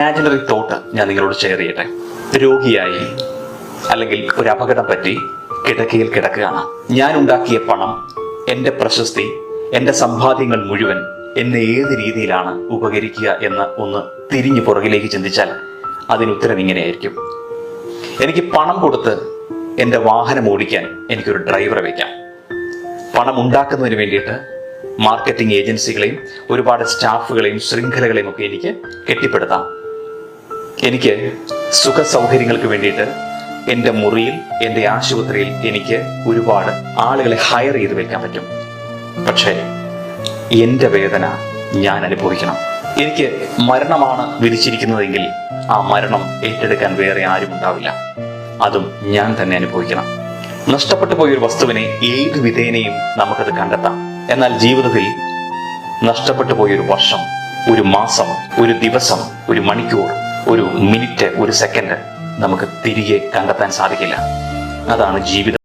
Imaginary thought ഞാൻ നിങ്ങളോട് share ചെയ്യട്ടെ. രോഗിയായി അല്ലെങ്കിൽ ഒരു അപകടം പറ്റി കിടക്കയിൽ കിടക്കുകയാണ്. ഞാൻ ഉണ്ടാക്കിയ പണം, എന്റെ പ്രശസ്തി, എന്റെ സമ്പാദ്യങ്ങൾ മുഴുവൻ എന്നെ ഏത് രീതിയിലാണ് ഉപകരിക്കുക എന്ന് ഒന്ന് തിരിഞ്ഞു പുറകിലേക്ക് ചിന്തിച്ചാൽ അതിനുത്തരം ഇങ്ങനെയായിരിക്കും. എനിക്ക് പണം കൊടുത്ത് എന്റെ വാഹനം ഓടിക്കാൻ എനിക്കൊരു ഡ്രൈവറെ വയ്ക്കാം. പണം ഉണ്ടാക്കുന്നതിന് വേണ്ടിയിട്ട് മാർക്കറ്റിംഗ് ഏജൻസികളെയും ഒരുപാട് സ്റ്റാഫുകളെയും ശൃംഖലകളെയും ഒക്കെ എനിക്ക് കെട്ടിപ്പടുത്താം. എനിക്ക് സുഖ സൗകര്യങ്ങൾക്ക് വേണ്ടിയിട്ട് എൻ്റെ മുറിയിൽ, എൻ്റെ ആശുപത്രിയിൽ എനിക്ക് ഒരുപാട് ആളുകളെ ഹയർ ചെയ്ത് വെക്കാൻ പറ്റും. പക്ഷേ എൻ്റെ വേദന ഞാൻ അനുഭവിക്കണം. എനിക്ക് മരണമാണ് വിധിച്ചിരിക്കുന്നതെങ്കിൽ ആ മരണം ഏറ്റെടുക്കാൻ വേറെ ആരും ഉണ്ടാവില്ല. അതും ഞാൻ തന്നെ അനുഭവിക്കണം. നഷ്ടപ്പെട്ടു പോയൊരു വസ്തുവിനെ ഏത് വിധേനയും നമുക്കത് കണ്ടെത്താം. എന്നാൽ ജീവിതത്തിൽ നഷ്ടപ്പെട്ടു പോയൊരു വർഷം, ഒരു മാസം, ഒരു ദിവസം, ഒരു മണിക്കൂർ, ഒരു മിനിറ്റ്, ഒരു സെക്കൻഡ് നമുക്ക് തിരികെ കണ്ടെത്താൻ സാധിക്കില്ല. അതാണ് ജീവിതം.